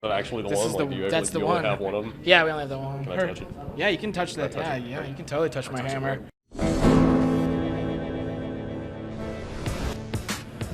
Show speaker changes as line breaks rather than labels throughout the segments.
But actually, the
This
one,
is
like,
the-
do you
that's
actually
the
only
one.
have one of them?
Yeah, we only have the one.
Can I touch it?
Yeah, you can touch that.
touch
Yeah,
it?
yeah, you can totally touch my hammer.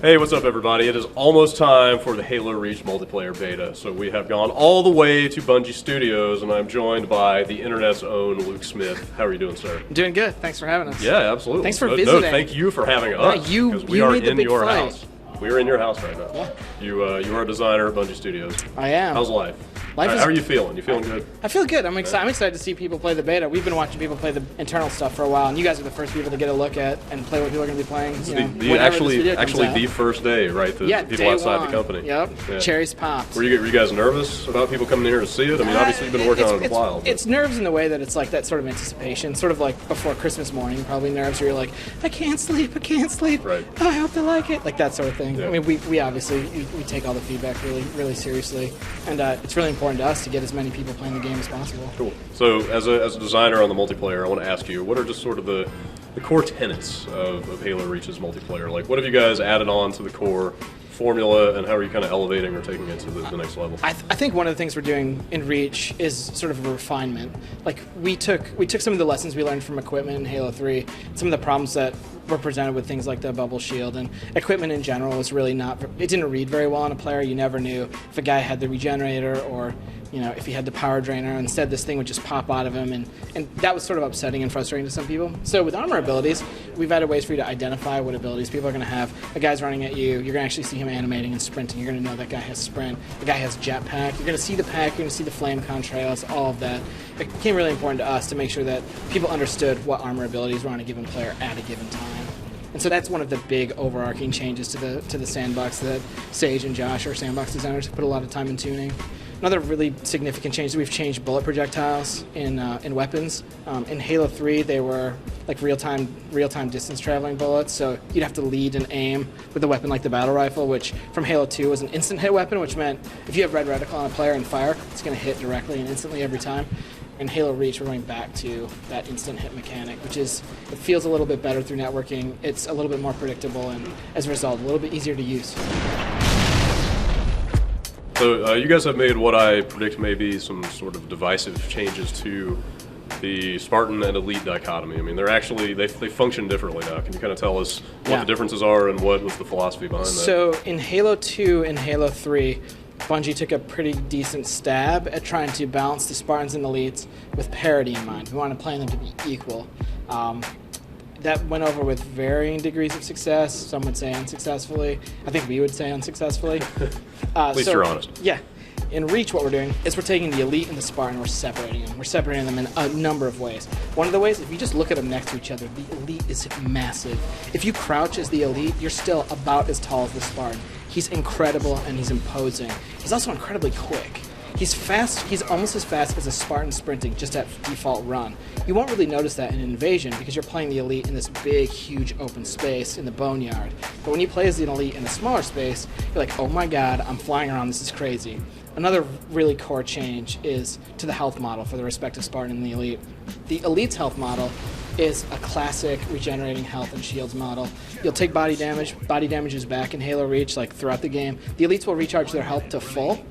Hey, what's up, everybody? It is almost time for the Halo Reach multiplayer beta. So we have gone all the way to Bungie Studios, and I'm joined by the internet's own Luke Smith. How are you doing, sir?
I'm doing good. Thanks for having us.
Yeah, absolutely.
Thanks for
No,
visiting.
thank you for having us.
you-
'cause we
you
are
made the
in
big
your
flight.
house. We are in your house right now.
Yeah.
You are a designer at Bungie Studios.
I am.
How's life?
Life is-
How are you feeling? You feeling good?
I feel good. I'm excited to see people play the beta. We've been watching people play the internal stuff for a while, and you guys are the first people to get a look at and play what people are going to be playing.
This is
whenever this
actually
video comes out.
the first day, right? The people
day
outside
one.
the company.
Yep.
Yeah.
Cherries popped.
Were you guys nervous about people coming in here to see it? I mean, obviously you've been working on it a while. but-
It's nerves in the way that it's like that sort of anticipation, sort of like before Christmas morning, probably nerves where you're like, I can't sleep.
Right.
Oh, I hope they like it, like that sort of thing.
Yeah.
I mean, we obviously we take all the feedback really seriously, and it's really important to us to get as many people playing the game as possible.
Cool. So, as a designer on the multiplayer, I want to ask you, what are just sort of the core tenets of Halo Reach's multiplayer? Like, what have you guys added on to the core formula, and how are you kind of elevating or taking it to the next level?
I think one of the things we're doing in Reach is sort of a refinement. Like we took some of the lessons we learned from equipment in Halo 3, some of the problems that were presented with things like the bubble shield, and equipment in general was really not. It didn't read very well on a player. You never knew if a guy had the regenerator or if he had the power drainer. Instead, this thing would just pop out of him, and that was sort of upsetting and frustrating to some people. So with armor abilities, we've added ways for you to identify what abilities people are going to have. A guy's running at you, you're going to actually see him animating and sprinting. You're going to know that guy has sprint. The guy has jetpack. You're going to see the pack. You're going to see the flame contrails, all of that. It became really important to us to make sure that people understood what armor abilities were on a given player at a given time. And so that's one of the big overarching changes to the sandbox that Sage and Josh, our sandbox designers, have put a lot of time in tuning. Another really significant change is we've changed bullet projectiles in weapons. In Halo 3, they were like real-time distance traveling bullets, so you'd have to lead and aim with a weapon like the battle rifle, which from Halo 2 was an instant hit weapon, which meant if you have red reticle on a player and fire, it's going to hit directly and instantly every time. In Halo Reach, we're going back to that instant hit mechanic, it feels a little bit better through networking. It's a little bit more predictable, and as a result, a little bit easier to use.
So you guys have made what I predict may be some sort of divisive changes to the Spartan and Elite dichotomy. I mean, they function differently now. Can you kind of tell us what the differences are and what was the philosophy behind that?
So in Halo 2 and Halo 3, Bungie took a pretty decent stab at trying to balance the Spartans and Elites with parity in mind. We wanted playing them to be equal. That went over with varying degrees of success. Some would say unsuccessfully. I think we would say unsuccessfully.
At least you're honest.
Yeah. In Reach, what we're doing is we're taking the Elite and the Spartan, we're separating them. We're separating them in a number of ways. One of the ways, if you just look at them next to each other, the Elite is massive. If you crouch as the Elite, you're still about as tall as the Spartan. He's incredible and he's imposing. He's also incredibly quick. He's fast. He's almost as fast as a Spartan sprinting, just at default run. You won't really notice that in Invasion because you're playing the Elite in this big, huge open space in the Boneyard. But when you play as the Elite in a smaller space, you're like, oh my god, I'm flying around, this is crazy. Another really core change is to the health model for the respective Spartan and the Elite. The Elite's health model is a classic regenerating health and shields model. You'll take body damage. Body damage is back in Halo Reach, like throughout the game. The Elites will recharge their health to full,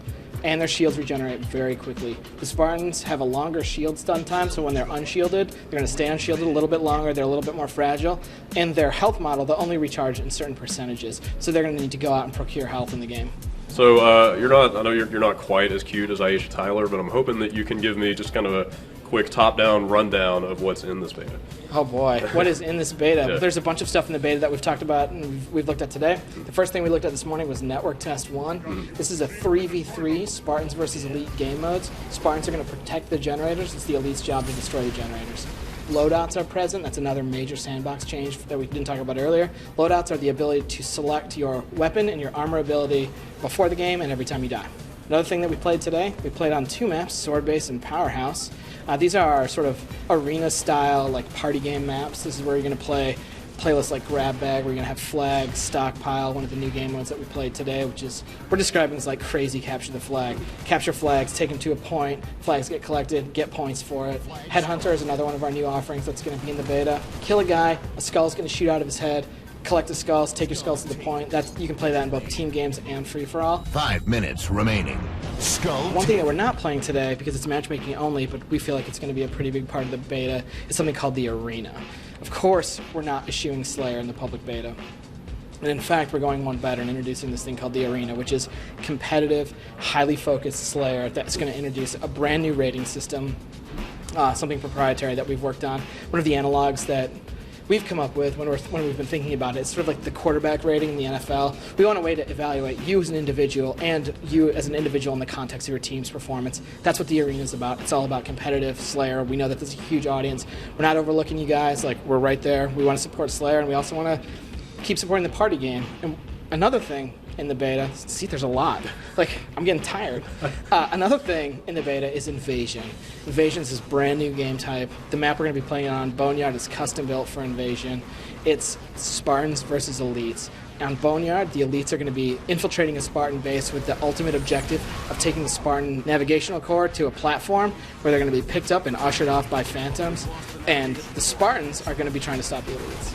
and their shields regenerate very quickly. The Spartans have a longer shield stun time, so when they're unshielded, they're going to stay unshielded a little bit longer, they're a little bit more fragile, and their health model, they'll only recharge in certain percentages, so they're going to need to go out and procure health in the game.
So I know you're not quite as cute as Aisha Tyler, but I'm hoping that you can give me just kind of a quick top-down rundown of what's in this beta.
Oh boy, what is in this beta?
Yeah.
There's a bunch of stuff in the beta that we've talked about and we've looked at today. The first thing we looked at this morning was Network Test 1. This is a 3v3 Spartans versus Elite game modes. Spartans are going to protect the generators. It's the Elite's job to destroy the generators. Loadouts are present. That's another major sandbox change that we didn't talk about earlier. Loadouts are the ability to select your weapon and your armor ability before the game and every time you die. Another thing that we played today, we played on 2 maps, Sword Base and Powerhouse. These are our sort of arena-style, like party game maps. This is where you're going to play playlists like Grab Bag, where you're going to have Flag, Stockpile, one of the new game modes that we played today, which is, we're describing as like crazy capture the flag. Capture flags, take them to a point, flags get collected, get points for it. Headhunter is another one of our new offerings that's going to be in the beta. Kill a guy, a skull's going to shoot out of his head, collect the skulls, take your skulls to the point. You can play that in both team games and free-for-all.
5 minutes remaining. Skull.
One thing that we're not playing today, because it's matchmaking only, but we feel like it's going to be a pretty big part of the beta, is something called the Arena. Of course, we're not eschewing Slayer in the public beta. And in fact, we're going one better and introducing this thing called the Arena, which is competitive, highly focused Slayer that's going to introduce a brand new rating system, something proprietary that we've worked on. One of the analogs that we've come up with when we've been thinking about it, it's sort of like the quarterback rating in the NFL. We want a way to evaluate you as an individual and you as an individual in the context of your team's performance. That's what the Arena is about. It's all about competitive Slayer. We know that there's a huge audience. We're not overlooking you guys. Like, we're right there. We want to support Slayer, and we also want to keep supporting the party game. And another thing in the beta, see, there's a lot. Like, I'm getting tired. Another thing in the beta is Invasion. Invasion is this brand new game type. The map we're going to be playing on, Boneyard, is custom built for Invasion. It's Spartans versus Elites. On Boneyard, the Elites are going to be infiltrating a Spartan base with the ultimate objective of taking the Spartan navigational core to a platform where they're going to be picked up and ushered off by phantoms. And the Spartans are going to be trying to stop the Elites.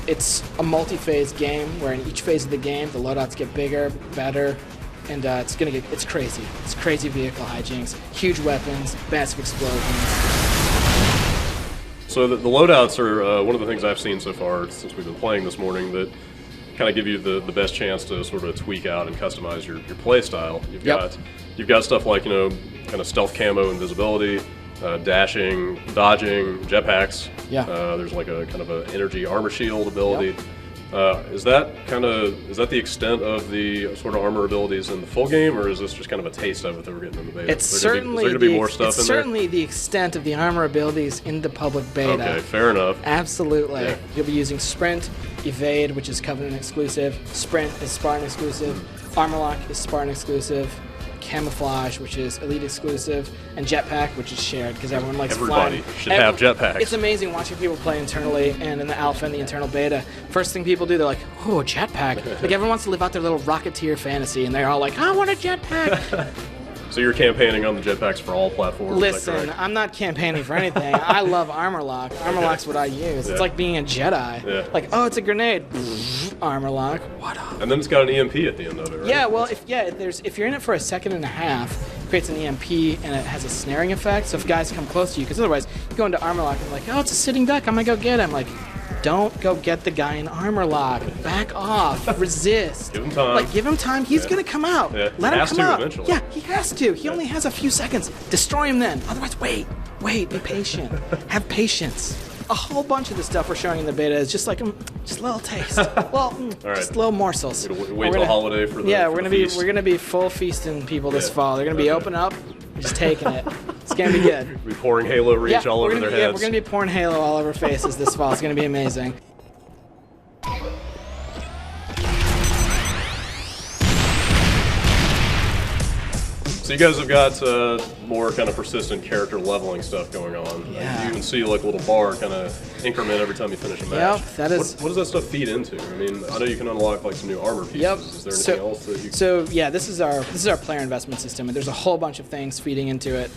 It's a multi-phase game where in each phase of the game the loadouts get bigger, better, and it's crazy. It's crazy vehicle hijinks, huge weapons, massive explosions.
So the loadouts are one of the things I've seen so far since we've been playing this morning that kind of give you the best chance to sort of tweak out and customize your play style. You've got stuff like, kind of stealth camo, invisibility, dashing, dodging, jetpacks.
Yeah.
There's like a kind of an energy armor shield ability. Is that the extent of the sort of armor abilities in the full game, or is this just kind of a taste of it that we're getting in the beta?
It's
is there going to be more stuff in there?
It's certainly the extent of the armor abilities in the public beta.
Okay, fair enough.
Absolutely.
Yeah.
You'll be using Sprint, Evade, which is Covenant exclusive. Sprint is Spartan exclusive. Armor Lock is Spartan exclusive. Camouflage, which is Elite exclusive, and Jetpack, which is shared because everyone likes flying.
Everybody should have jetpacks.
It's amazing watching people play internally and in the alpha and the internal beta. First thing people do, they're like, "Oh, jetpack!" Like, everyone wants to live out their little Rocketeer fantasy, and they're all like, "I want a jetpack."
So you're campaigning on the jetpacks for all platforms?
Listen, I'm not campaigning for anything. I love Armor Lock. Armor Lock's what I use.
Yeah.
It's like being a Jedi.
Yeah.
Like, oh, it's a grenade. Armor Lock. What up?
And then it's got an EMP at the end of it, right?
Yeah, well, if you're in it for a second and a half, it creates an EMP and it has a snaring effect. So if guys come close to you, because otherwise you go into Armor Lock and like, oh, it's a sitting duck. I'm gonna go get him. Like, don't go get the guy in Armor Lock. Back off. Resist.
Give him time.
Like, give him time. He's gonna come out.
Yeah.
Let him come out.
Eventually.
Yeah, he has to. He only has a few seconds. Destroy him then. Otherwise, wait. Be patient. Have patience. A whole bunch of the stuff we're showing in the beta is just like just a little taste. Well,
right.
just little morsels.
Wait till holiday for the
we're gonna be full feasting people this fall. They're gonna be open up, just taking it. It's gonna be good.
We'll be pouring Halo Reach all over their heads.
Yeah, we're gonna be pouring Halo all over faces this fall. It's gonna be amazing.
So you guys have got more kind of persistent character leveling stuff going on.
Yeah.
You even see like a little bar kind of increment every time you finish a match.
Yep, that is.
What does that stuff feed into? I mean, I know you can unlock like some new armor pieces.
Yep.
Is there anything else that you?
So yeah, this is our player investment system, and there's a whole bunch of things feeding into it.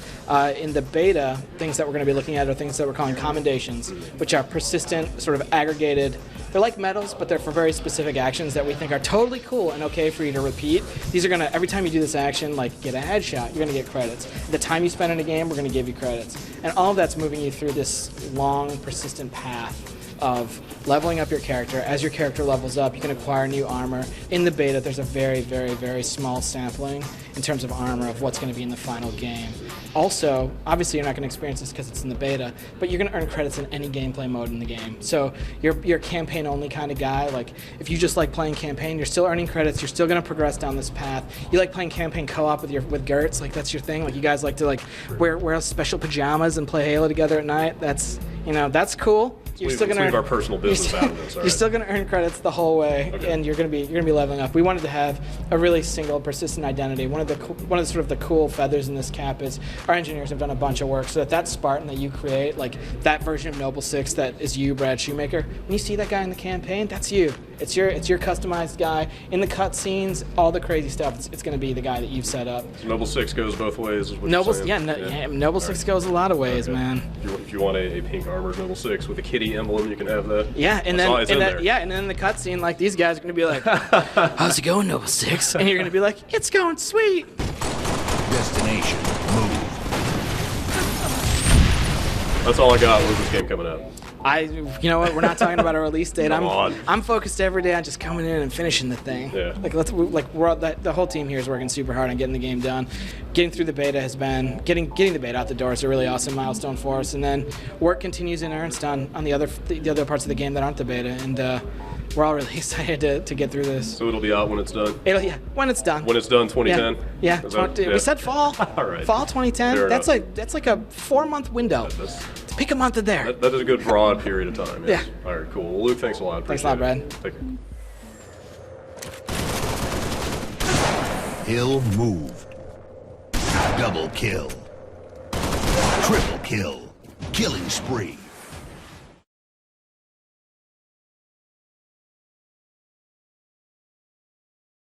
In the beta, things that we're going to be looking at are things that we're calling commendations, which are persistent, sort of aggregated. They're like medals, but they're for very specific actions that we think are totally cool and okay for you to repeat. These are gonna, every time you do this action, like get a headshot, you're gonna get credits. The time you spend in a game, we're gonna give you credits. And all of that's moving you through this long, persistent path of leveling up your character. As your character levels up, you can acquire new armor. In the beta, there's a very, very, very small sampling in terms of armor of what's going to be in the final game. Also, obviously you're not going to experience this because it's in the beta, but you're going to earn credits in any gameplay mode in the game. So you're a campaign-only kind of guy. Like, if you just like playing campaign, you're still earning credits. You're still going to progress down this path. You like playing campaign co-op with Gertz, like that's your thing. Like, you guys like to like wear special pajamas and play Halo together at night. That's cool. You're still gonna
leave our personal business out of this.
You're still going to earn credits the whole way, and you're going to be leveling up. We wanted to have a really single, persistent identity. One of the sort of the cool feathers in this cap is our engineers have done a bunch of work so that Spartan that you create, like that version of Noble 6 that is you, Brad Shoemaker. When you see that guy in the campaign, that's you. It's your customized guy. In the cutscenes, all the crazy stuff, it's going to be the guy that you've set up.
So Noble 6 goes both ways, is what
Noble,
you're saying?
Noble 6 goes a lot of ways, man.
If you want a pink armored Noble 6 with a kitty emblem, you can have that.
Yeah, and then and then in the cutscene, like these guys are gonna be like, "How's it going, Noble 6?" And you're gonna be like, "It's going sweet."
Destination, move.
That's all I got. When's this game coming out?
You know what? We're not talking about a release date.
Come on.
I'm focused every day on just coming in and finishing the thing.
Yeah.
The whole team here is working super hard on getting the game done. Getting through the beta has been getting the beta out the door is a really awesome milestone for us, and then work continues in earnest on the other parts of the game that aren't the beta, and we're all really excited to get through this.
So it'll be out when it's done?
When it's done.
When it's done, 2010?
Yeah. We said fall.
All right.
Fall 2010.
Fair
That's
enough.
like a 4-month window. Pick a month in there.
That is a good broad period of time. Yes.
Yeah.
All right, cool. Well, Luke, thanks a lot.
Thanks a lot, Brad.
Take care.
Hill moved. Double kill. Triple kill. Killing spree.